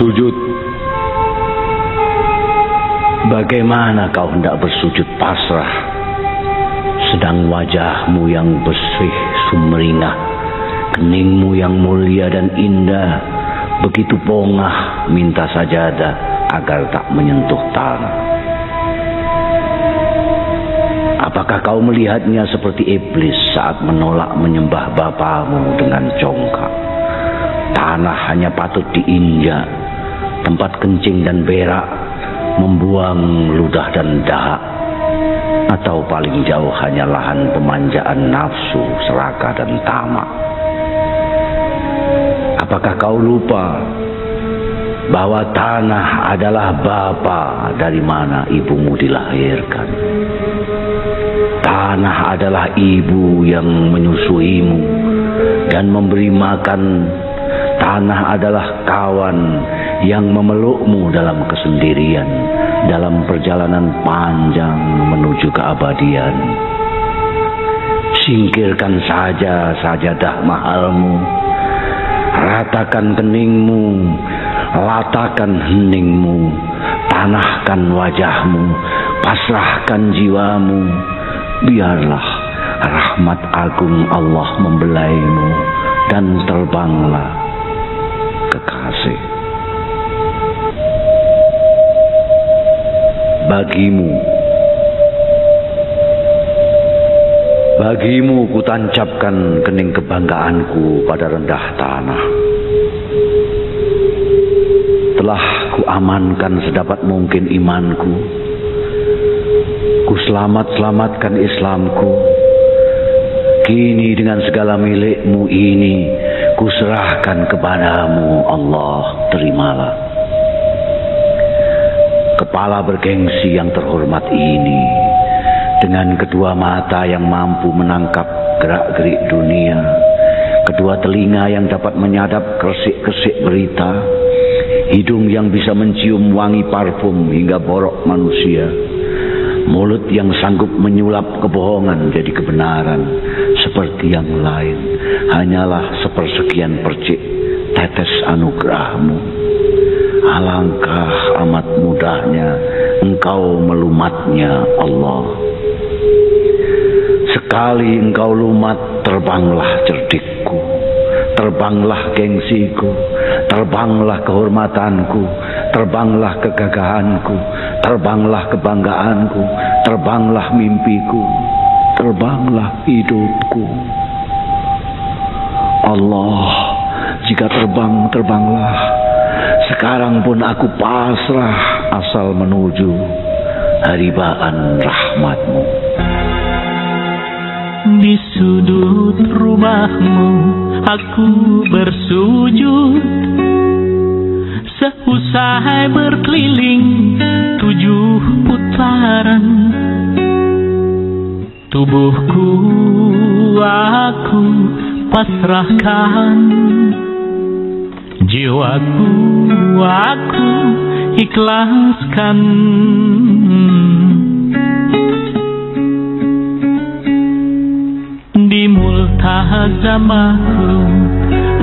bersujud. Bagaimana kau hendak bersujud pasrah, sedang wajahmu yang bersih sumringah, keningmu yang mulia dan indah, begitu bongah minta sajadah agar tak menyentuh tanah. Apakah kau melihatnya seperti iblis saat menolak menyembah bapamu dengan congkak? Tanah hanya patut diinjak, tempat kencing dan berak, membuang ludah dan dahak, atau paling jauh hanya lahan pemanjaan nafsu, serakah dan tamak. Apakah kau lupa bahwa tanah adalah bapa dari mana ibumu dilahirkan? Tanah adalah ibu yang menyusuimu dan memberi makan. Tanah adalah kawan yang memelukmu dalam kesendirian, dalam perjalanan panjang menuju keabadian. Singkirkan saja sajadah mahalmu, ratakan keningmu, latakan heningmu, tanahkan wajahmu, pasrahkan jiwamu. Biarlah rahmat agung Allah membelaimu dan terbanglah kekasih. Bagimu kutancapkan kening kebanggaanku pada rendah tanah. Telah kuamankan sedapat mungkin imanku. Kuselamatkan Islamku. Kini dengan segala milikmu ini kuserahkan kepadamu, Allah, terimalah. Kepala bergengsi yang terhormat ini, dengan kedua mata yang mampu menangkap gerak-gerik dunia, kedua telinga yang dapat menyadap kersik-kersik berita, hidung yang bisa mencium wangi parfum hingga borok manusia, mulut yang sanggup menyulap kebohongan jadi kebenaran, seperti yang lain hanyalah sepersekian percik tetes anugerahmu. Alangkah amat mudahnya engkau melumatnya, Allah. Sekali engkau lumat, terbanglah cerdikku, terbanglah gengsiku, terbanglah kehormatanku, terbanglah kegagahanku, terbanglah kebanggaanku, terbanglah mimpiku, terbanglah hidupku. Allah, jika terbang, terbanglah. Sekarang pun aku pasrah asal menuju haribaan rahmatmu. Di sudut rumahmu aku bersujud, seusai berkeliling 7 putaran. Tubuhku aku pasrahkan, jiwaku aku ikhlaskan. Di multazamahku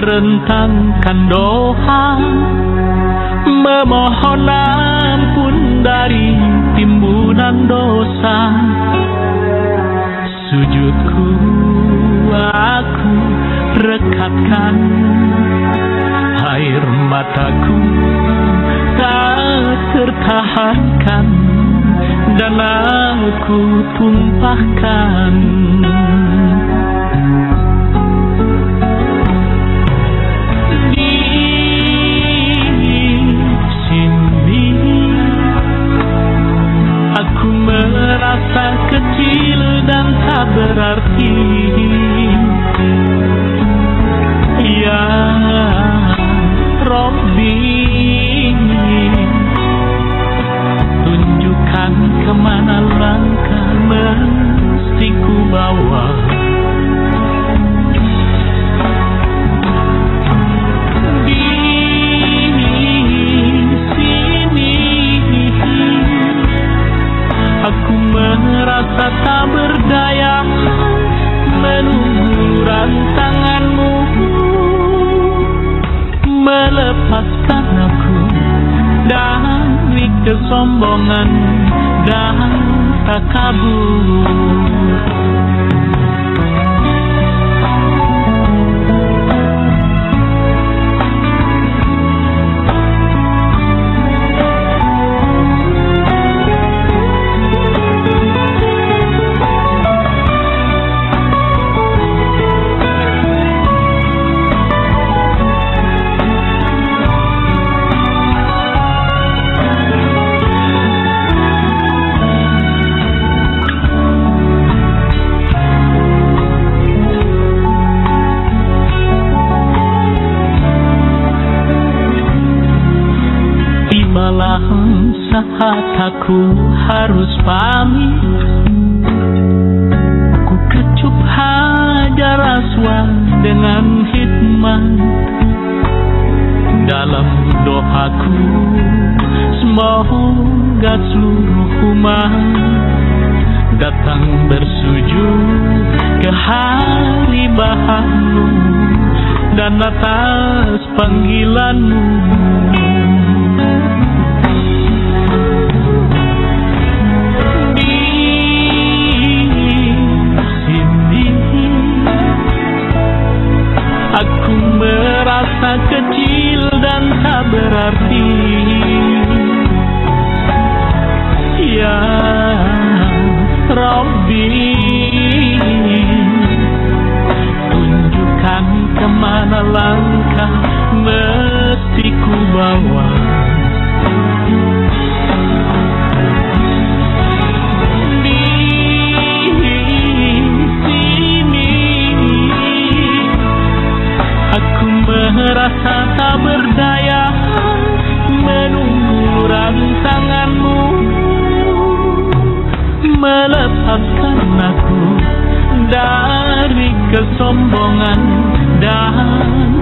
rentangkan doa, memohon ampun dari timbunan dosa. Sujudku aku rekatkan, air mataku tak tertahankan, dan aku tumpahkan. Di sini aku merasa kecil dan tak berarti. Ya Rabbi, tunjukkan kemana langkah mesti ku bawa. Di sini aku merasa tak berdaya, kesombongan dan takabur. Saat aku harus pamit, ku kecup hajar aswad dengan hikmat. Dalam doaku semoga seluruh umat datang bersujud ke halibahanmu dan atas panggilanmu. Aku merasa kecil dan tak berarti. Ya Rabbi, tunjukkan kemana langkah mesti ku bawa. Merasa tak berdaya menunggu rangsanganmu melepaskan aku dari kesombongan dan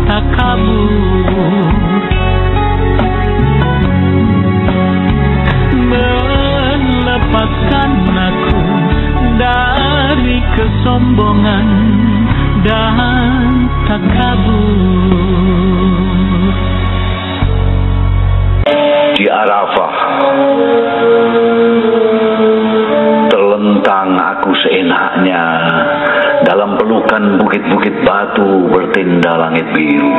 takabur, melepaskan aku dari kesombongan dan takabur. Di Arafah terlentang aku seenaknya dalam pelukan bukit-bukit batu bertenda langit biru.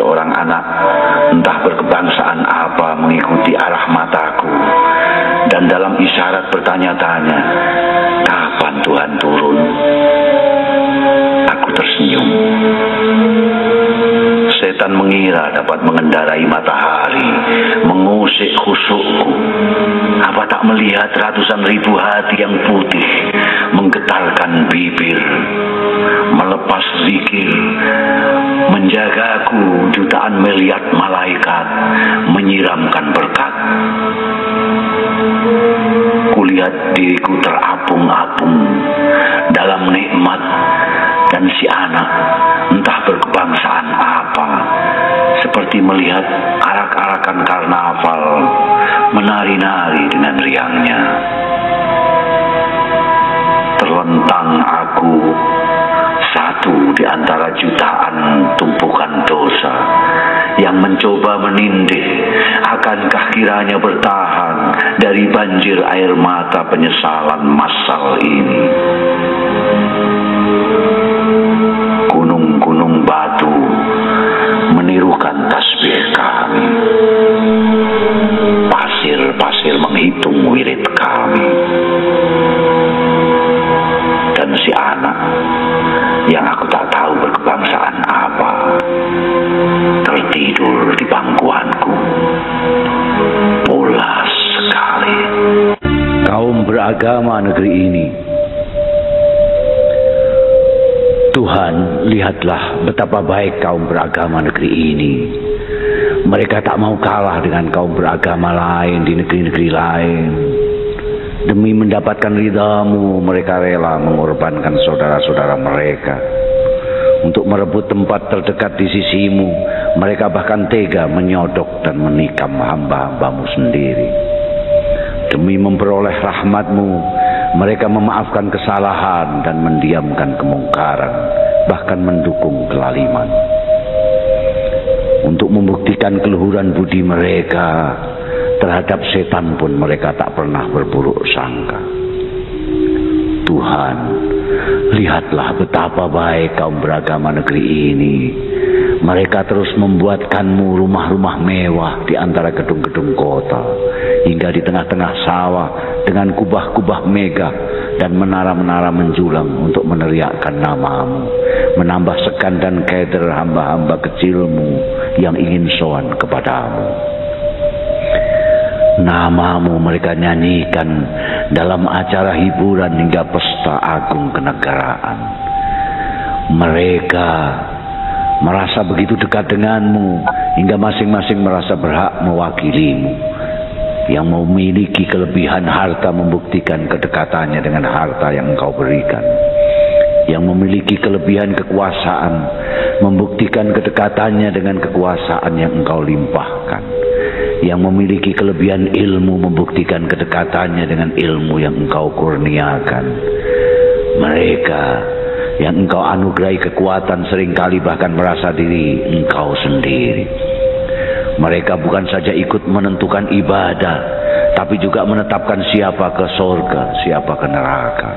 Seorang anak entah berkebangsaan apa mengikuti arah mataku dan dalam isyarat bertanya-tanya, kapan Tuhan turun? Aku tersenyum. Setan mengira dapat mengendarai matahari, mengusik khusyukku. Apa tak melihat ratusan ribu hati yang putih menggetarkan bibir, melepas zikir, menjagaku jutaan miliar malaikat menyiramkan berkat. Kulihat diriku terapung-apung dalam nikmat, dan si anak entah berkebangsaan apa seperti melihat arak-arakan karnaval menari-nari dengan riangnya. Terlentang aku satu di antara jutaan tumpukan dosa yang mencoba menindih, akankah kiranya bertahan dari banjir air mata penyesalan massal ini. Gunung-gunung batu menirukan tasbih kami, pasir-pasir menghitung wirid kami, dan si anak yang aku tak tahu berkebangsaan apa tertidur di bangkuanku. Pulas sekali. Kaum beragama negeri ini, Tuhan, lihatlah betapa baik kaum beragama negeri ini. Mereka tak mau kalah dengan kaum beragama lain di negeri-negeri lain. Demi mendapatkan ridhamu, mereka rela mengorbankan saudara-saudara mereka. Untuk merebut tempat terdekat di sisimu, mereka bahkan tega menyodok dan menikam hamba-hambamu sendiri. Demi memperoleh rahmatmu, mereka memaafkan kesalahan dan mendiamkan kemungkaran, bahkan mendukung kelaliman. Untuk membuktikan keluhuran budi mereka, terhadap setan pun mereka tak pernah berburuk sangka. Tuhan, lihatlah betapa baik kaum beragama negeri ini. Mereka terus membuatkanmu rumah-rumah mewah di antara gedung-gedung kota, hingga di tengah-tengah sawah dengan kubah-kubah megah dan menara-menara menjulang untuk meneriakkan namamu, menambah segan dan keder hamba-hamba kecilmu yang ingin sowan kepadamu. Namamu mereka nyanyikan dalam acara hiburan hingga pesta agung kenegaraan. Mereka merasa begitu dekat denganmu hingga masing-masing merasa berhak mewakilimu. Yang memiliki kelebihan harta membuktikan kedekatannya dengan harta yang engkau berikan. Yang memiliki kelebihan kekuasaan membuktikan kedekatannya dengan kekuasaan yang engkau limpahkan. Yang memiliki kelebihan ilmu membuktikan kedekatannya dengan ilmu yang engkau kurniakan. Mereka yang engkau anugerahi kekuatan seringkali bahkan merasa diri engkau sendiri. Mereka bukan saja ikut menentukan ibadah, tapi juga menetapkan siapa ke surga, siapa ke neraka.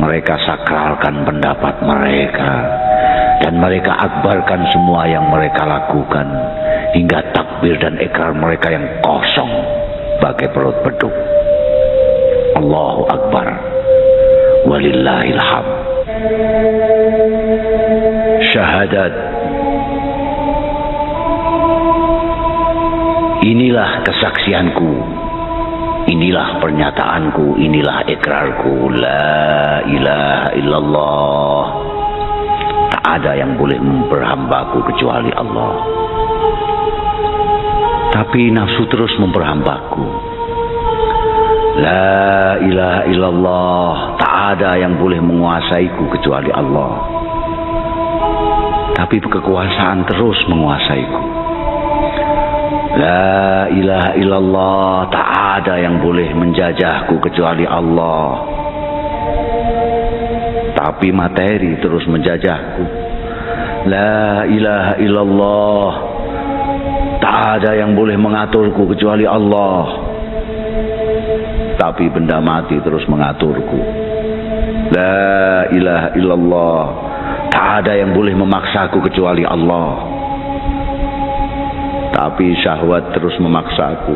Mereka sakralkan pendapat mereka, dan mereka akbarkan semua yang mereka lakukan, hingga takbir dan ikrar mereka yang kosong bagai perut beduk. Allahu Akbar, walillahil hamd. Syahadat. Inilah kesaksianku, inilah pernyataanku, inilah ikrarku. La ilaha illallah. Tak ada yang boleh memperhambaku kecuali Allah. Tapi nafsu terus memperhambaku. La ilaha illallah. Tak ada yang boleh menguasaiku kecuali Allah. Tapi kekuasaan terus menguasaiku. La ilaha illallah. Tak ada yang boleh menjajahku kecuali Allah. Tapi materi terus menjajahku. La ilaha illallah. Tak ada yang boleh mengaturku kecuali Allah. Tapi benda mati terus mengaturku. La ilaha illallah. Tak ada yang boleh memaksaku kecuali Allah. Tapi syahwat terus memaksaku.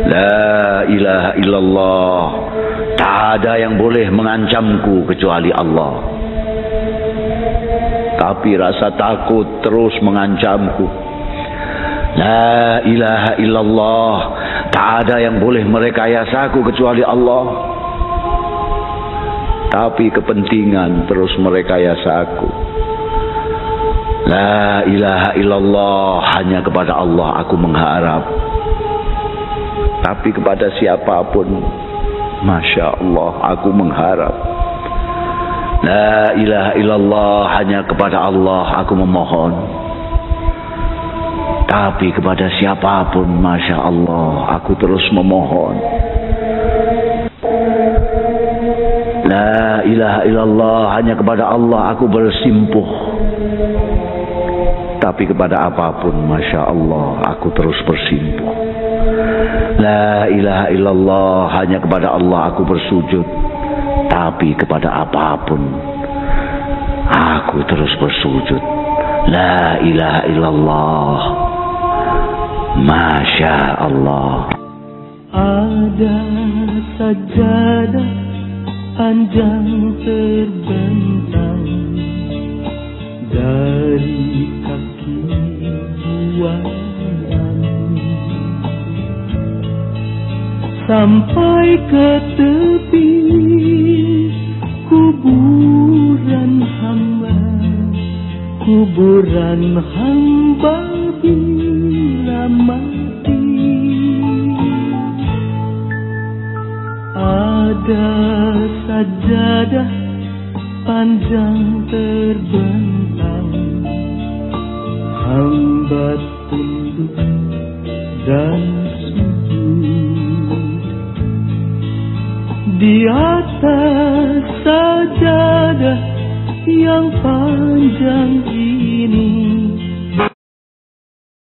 La ilaha illallah. Tak ada yang boleh mengancamku kecuali Allah. Tapi rasa takut terus mengancamku. La ilaha illallah. Tak ada yang boleh merekayasaku kecuali Allah. Tapi kepentingan terus merekayasaku. La ilaha illallah. Hanya kepada Allah aku mengharap. Tapi kepada siapapun, Masya Allah, aku mengharap. La ilaha illallah. Hanya kepada Allah aku memohon. Tapi kepada siapapun, Masya Allah, aku terus memohon. La ilaha illallah. Hanya kepada Allah aku bersimpuh. Tapi kepada apapun, Masya Allah, aku terus bersimpuh. La ilaha illallah. Hanya kepada Allah aku bersujud. Tapi kepada apapun, aku terus bersujud. La ilaha illallah. Masya Allah. Ada sajadah panjang terbentang dari kaki buayan sampai ke tepi kuburan hamba, kuburan hamba bila mati. Ada sajadah panjang terbentang, hamba tunduk dan sujud di atas sajadah yang panjang